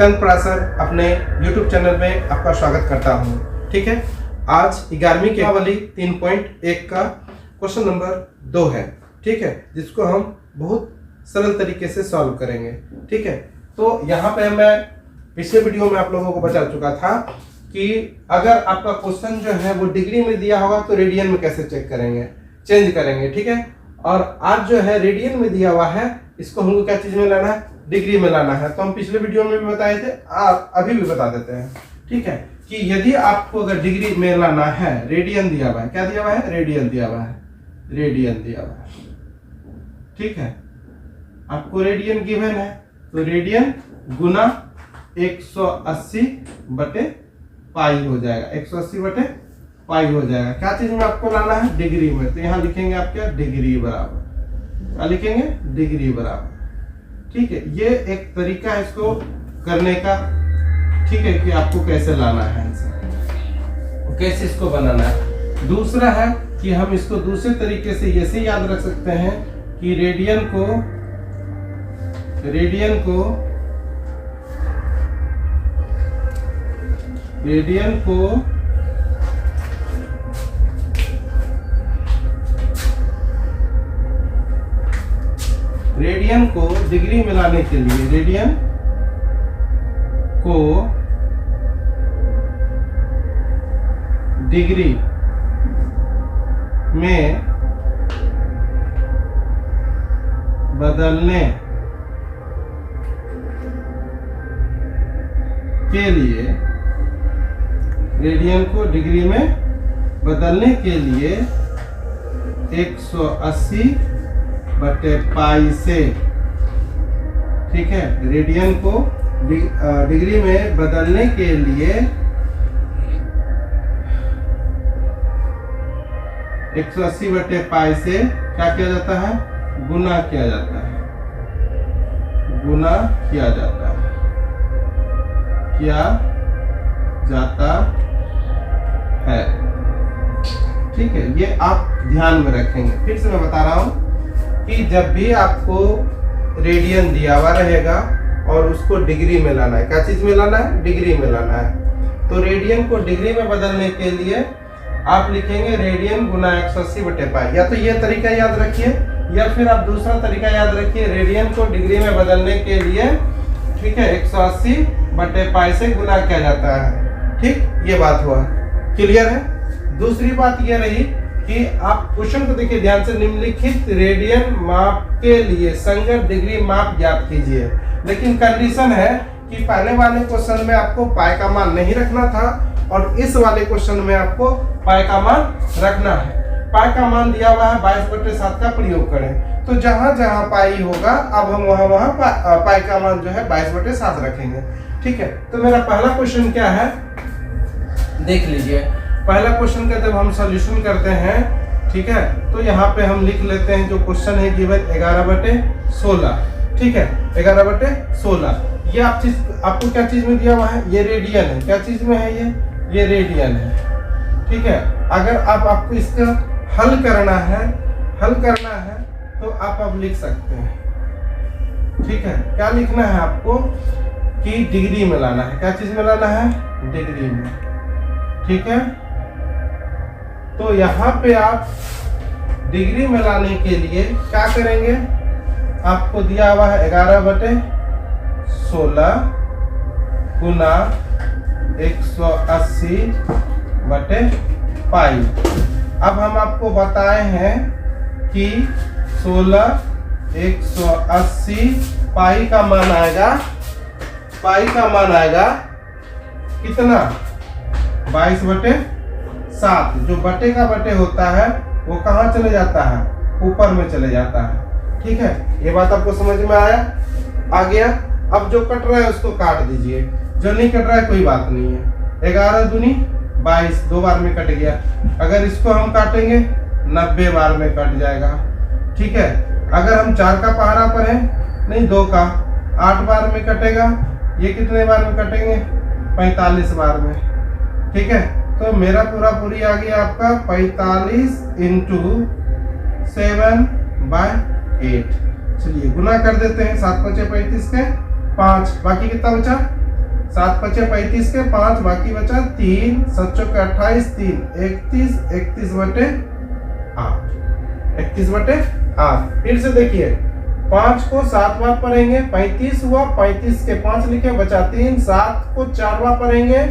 नित्यानंद पराशर अपने YouTube channel में आपका स्वागत करता हूं। ठीक है, आज 11वीं की नियमावली 3.1 का क्वेश्चन नंबर 2 है। ठीक है, जिसको हम बहुत सरल तरीके से सॉल्व करेंगे। ठीक है, तो यहाँ पे मैं पिछले वीडियो में आप लोगों को बता चुका था कि अगर आपका क्वेश्चन जो है वो डिग्री में दिया होगा तो रेडियन में कैसे चेंज करेंगे। ठीक है, और आज जो है रेडियन में दिया हुआ है, इसको हमको क्या चीज में लाना है, डिग्री में लाना है। तो हम पिछले वीडियो में भी बताए थे, अभी भी बता देते हैं। ठीक है, कि यदि आपको अगर डिग्री में लाना है, रेडियन दिया हुआ है, क्या दिया हुआ है, रेडियन दिया हुआ है, रेडियन दिया हुआ है। ठीक है, आपको रेडियन गिवन है तो रेडियन गुना 180 बटे पाई हो जाएगा, 180 बटे पाई हो जाएगा। क्या चीज में आपको लाना है, डिग्री में। तो यहाँ लिखेंगे आप क्या, डिग्री बराबर, क्या लिखेंगे, डिग्री बराबर। ठीक है, ये एक तरीका है इसको करने का। ठीक है, कि आपको कैसे लाना है आंसर, कैसे इसको बनाना है। दूसरा है कि हम इसको दूसरे तरीके से ऐसे याद रख सकते हैं कि रेडियन को डिग्री में लाने के लिए, रेडियन को डिग्री में बदलने के लिए, रेडियन को डिग्री में बदलने के लिए 180 बटे पाई से, ठीक है, रेडियन को डिग्री में बदलने के लिए 180 बटे पाई से क्या किया जाता है, गुना किया जाता है, गुना किया जाता है, किया जाता है। ठीक है, ये आप ध्यान में रखेंगे। फिर से मैं बता रहा हूं कि जब भी आपको रेडियन दिया हुआ रहेगा और उसको डिग्री में लाना है, क्या चीज में लाना है, डिग्री में लाना है, तो रेडियन को डिग्री में बदलने के लिए आप लिखेंगे रेडियन गुना 180 बटे पाई। या तो ये तरीका याद रखिए, या फिर आप दूसरा तरीका याद रखिए, रेडियन को डिग्री में बदलने के लिए, ठीक है, 180 बटे पाई से गुना किया जाता है। ठीक, ये बात हुआ, क्लियर है। दूसरी बात ये रही कि आप क्वेश्चन को देखिए ध्यान से, निम्नलिखित रेडियन माप के लिए संगत डिग्री माप ज्ञात कीजिए। लेकिन कंडीशन है कि पहले वाले क्वेश्चन में आपको पाई का मान नहीं रखना था और इस वाले क्वेश्चन में आपको पाई का मान रखना है। पाई का मान दिया हुआ है 22/7 का प्रयोग करें, तो जहां जहां पाई होगा अब हम वहां पाई का मान जो है 22/7 रखेंगे। ठीक है, तो मेरा पहला क्वेश्चन क्या है, देख लीजिए। पहला क्वेश्चन का जब हम सॉल्यूशन करते हैं, ठीक है, तो यहाँ पे हम लिख लेते हैं जो क्वेश्चन है गिवन 11/16। ठीक है, 11/16। ये आपको क्या चीज में दिया हुआ है, ये रेडियन है। क्या चीज में है, ये रेडियन है। ठीक है, अगर आपको इसका हल करना है तो आप अब लिख सकते हैं। ठीक है, क्या लिखना है आपको कि डिग्री में लाना है। क्या चीज में लाना है, डिग्री में। ठीक है, तो यहाँ पे आप डिग्री में लाने के लिए क्या करेंगे, आपको दिया हुआ है 11/16 गुना 180 बटे पाई। अब हम आपको बताए हैं कि 180 पाई का मान आएगा कितना, 22/7। जो बटे का बटे होता है वो कहाँ चले जाता है, ऊपर में चले जाता है। ठीक है, ये बात आपको समझ में आ गया। अब जो कट रहा है उसको काट दीजिए, जो नहीं कट रहा है कोई बात नहीं है। 11 दूनी 22, 2 बार में कट गया। अगर इसको हम काटेंगे 90 बार में कट जाएगा। ठीक है, अगर हम 4 का पहाड़ा पर है, नहीं 2 का, 8 बार में कटेगा। ये कितने बार में कटेंगे, 45 बार में। ठीक है, तो मेरा पूरी आ गया आपका 45 × 7/8। चलिए गुना कर देते हैं, 7 × 5 = 35 के 5, बाकी कितना बचा 7 5 35 के 5 बाकी बचा 3 7 चौके 28 3 31 31 बटे 8 31 बटे 8। फिर से देखिए 5 को 7 बार पढ़ेंगे 35 हुआ 35 के 5 लिखे बचा 3 7 को 4 बार पढ़ेंगे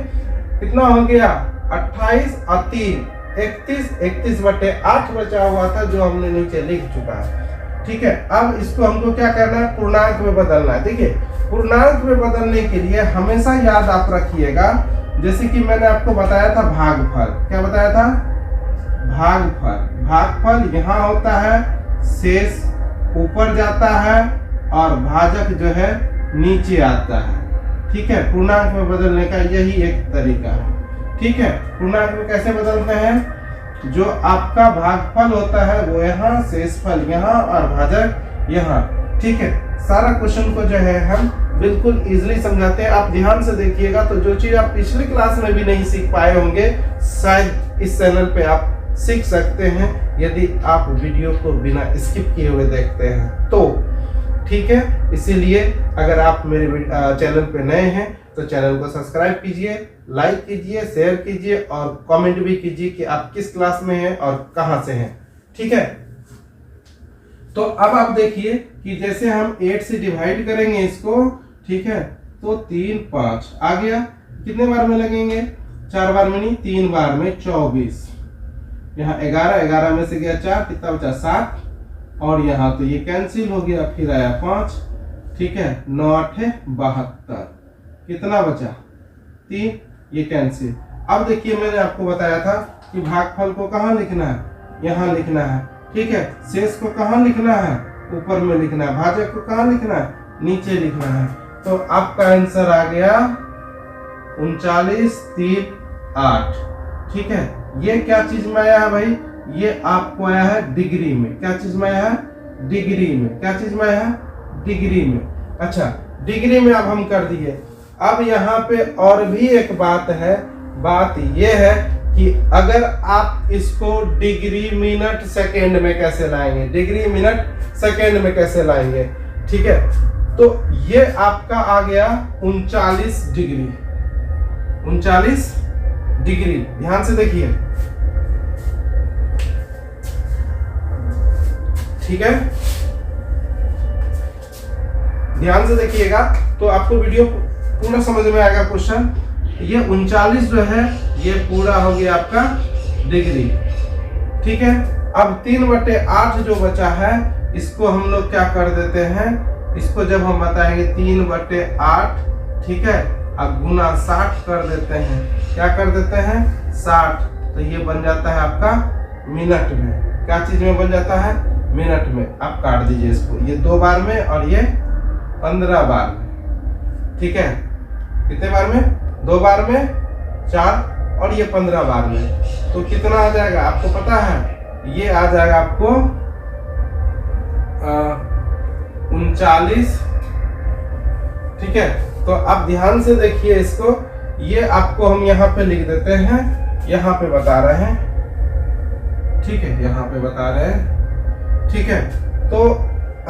कितना हो गया 28 और 3 31 31 बटे 8 बचा हुआ था जो हमने नीचे लिख चुका है। ठीक है, अब इसको हमको क्या करना है पूर्णांक में बदलना है। देखिए पूर्णांक में बदलने के लिए हमेशा याद आप रखिएगा, जैसे कि मैंने आपको बताया था भागफल, क्या बताया था भागफल। भागफल यहाँ होता है शेष ऊपर जाता है और भाजक जो है नीचे आता है। ठीक है, पूर्णांक में बदलने का यही एक तरीका है। ठीक है, पूर्णांक में कैसे बदलते हैं, जो आपका भागफल होता है वो यहाँ, शेषफल यहाँ और भाजक यहाँ। ठीक है, सारा क्वेश्चन को जो है हम बिल्कुल इजीली समझाते हैं। आप ध्यान से देखिएगा तो जो चीज आप पिछली क्लास में भी नहीं सीख पाए होंगे शायद इस चैनल पे आप सीख सकते हैं यदि आप वीडियो को बिना स्किप किए हुए देखते हैं तो। ठीक है, इसीलिए अगर आप मेरे चैनल पे नए हैं तो चैनल को सब्सक्राइब कीजिए, लाइक कीजिए, शेयर कीजिए और कमेंट भी कीजिए कि आप किस क्लास में हैं और कहां से हैं। ठीक है, तो अब आप देखिए कि जैसे हम 8 से डिवाइड करेंगे इसको, ठीक है, तो 3 5 आ गया, कितने बार में लगेंगे 4 बार में नहीं 3 बार में 24, यहाँ 11 11 में से गया 4 कितना बचा 7 और यहाँ तो ये कैंसिल हो गया, फिर आया 5। ठीक है, 9 8 72 कितना बचा 3, ये कैंसिल। अब देखिए मैंने आपको बताया था कि भागफल को कहाँ लिखना है, यहाँ लिखना है। ठीक है, शेष को कहाँ लिखना है, ऊपर में लिखना है, भाजक को कहाँ लिखना है, नीचे लिखना है। तो आपका आंसर आ गया 39 3 8। ठीक है, ये क्या चीज में आया है भाई, ये आपको आया है डिग्री में। क्या चीज में आया है, डिग्री में। क्या चीज में आया है, डिग्री में। अच्छा, डिग्री में अब हम कर दिए। अब यहाँ पे और भी एक बात है, बात ये है कि अगर आप इसको डिग्री मिनट सेकेंड में कैसे लाएंगे, डिग्री मिनट सेकेंड में कैसे लाएंगे। ठीक है, तो ये आपका आ गया 39 डिग्री, 39 डिग्री। ध्यान से देखिए, ठीक है, ध्यान से देखिएगा तो आपको वीडियो पूरा समझ में आएगा क्वेश्चन। ये 39 जो है ये पूरा हो गया आपका डिग्री। ठीक है, अब 3/8 जो बचा है इसको हम लोग क्या कर देते हैं, इसको जब हम बताएंगे 3/8, ठीक है, अब गुना 60 कर देते हैं। क्या कर देते हैं 60, तो ये बन जाता है आपका मिनट में। क्या चीज में बन जाता है, मिनट में। आप काट दीजिए इसको, ये 2 बार में और ये 15 बार में। ठीक है, कितने बार में, 2 बार में 4 और ये 15 बार में। तो कितना आ जाएगा आपको पता है, ये आ जाएगा आपको 39। ठीक है, तो आप ध्यान से देखिए इसको, ये आपको हम यहाँ पे लिख देते हैं, यहाँ पे बता रहे हैं। ठीक है, यहाँ पे बता रहे हैं। ठीक है, तो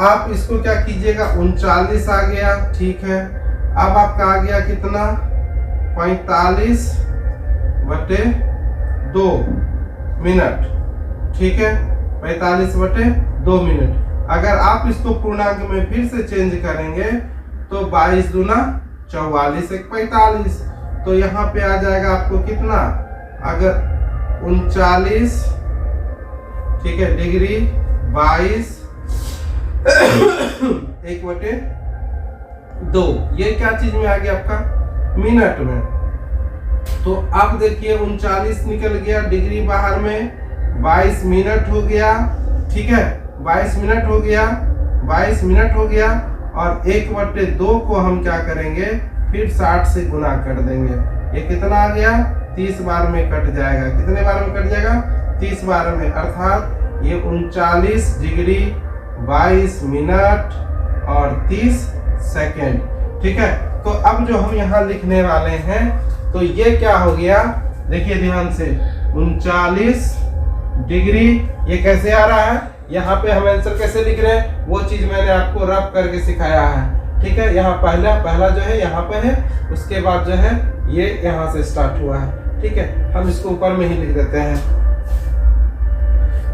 आप इसको क्या कीजिएगा, 39 आ गया। ठीक है, अब आपका आ गया कितना 45/2 मिनट। ठीक है, 45/2 मिनट। अगर आप इसको पूर्णांक में फिर से चेंज करेंगे तो 22 दूना 44 1 45, तो यहाँ पे आ जाएगा आपको कितना, अगर 39, ठीक है, डिग्री 22 1/2, ये क्या चीज में आ गया आपका, मिनट में। तो अब देखिए 39 निकल गया, डिग्री बाहर में, 22 मिनट हो गया। ठीक है, 22 मिनट हो गया, 22 मिनट हो गया। और 1/2 को हम क्या करेंगे, फिर 60 से गुना कर देंगे। ये कितना आ गया, 30 बार में कट जाएगा। कितने बार में कट जाएगा, 30 बार में, अर्थात ये 39 डिग्री 22 मिनट और 30 सेकेंड। ठीक है, तो अब जो हम यहाँ लिखने वाले हैं तो ये क्या हो गया, देखिए ध्यान से, 39 डिग्री, ये कैसे आ रहा है, यहाँ पे हम आंसर कैसे लिख रहे हैं वो चीज मैंने आपको रफ करके सिखाया है। ठीक है, यहाँ पहला जो है यहाँ पे है, उसके बाद जो है ये यहाँ से स्टार्ट हुआ है। ठीक है, हम इसको ऊपर में ही लिख देते हैं।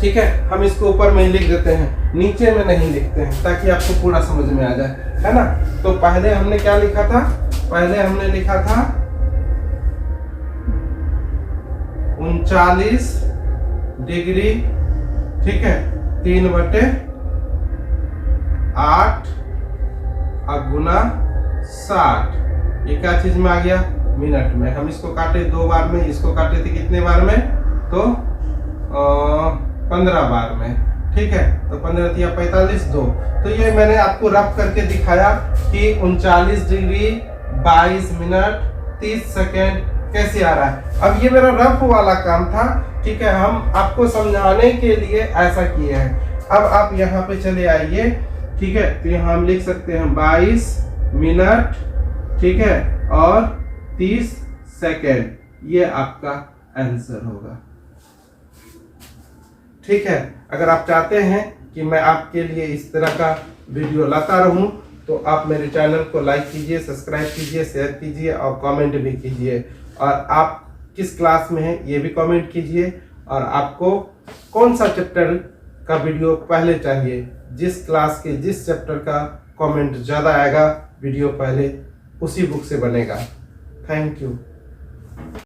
ठीक है, हम इसको ऊपर में ही लिख देते हैं, नीचे में नहीं लिखते हैं, ताकि आपको पूरा समझ में आ जाए, है ना। तो पहले हमने क्या लिखा था, पहले हमने लिखा था 39 डिग्री, ठीक है, 3/8 और गुना 60। ये क्या चीज में आ गया, मिनट में। हम इसको काटे 2 बार में, इसको काटे थे कितने बार में, तो 15 बार में। ठीक है, तो 15 दिया 45, 2। तो ये मैंने आपको रफ करके दिखाया कि 39 डिग्री 22 मिनट 30 सेकेंड कैसे आ रहा है। अब ये मेरा रफ वाला काम था। ठीक है, हम आपको समझाने के लिए ऐसा किए हैं। अब आप यहाँ पे चले आइए। ठीक है, तो यहाँ हम लिख सकते हैं 22 मिनट, ठीक है, और 30 सेकेंड। ये आपका आंसर होगा। ठीक है, अगर आप चाहते हैं कि मैं आपके लिए इस तरह का वीडियो लाता रहूं, तो आप मेरे चैनल को लाइक कीजिए, सब्सक्राइब कीजिए, शेयर कीजिए और कमेंट भी कीजिए। और आप किस क्लास में हैं ये भी कमेंट कीजिए। और आपको कौन सा चैप्टर का वीडियो पहले चाहिए, जिस क्लास के जिस चैप्टर का कमेंट ज़्यादा आएगा, वीडियो पहले उसी बुक से बनेगा। Thank you.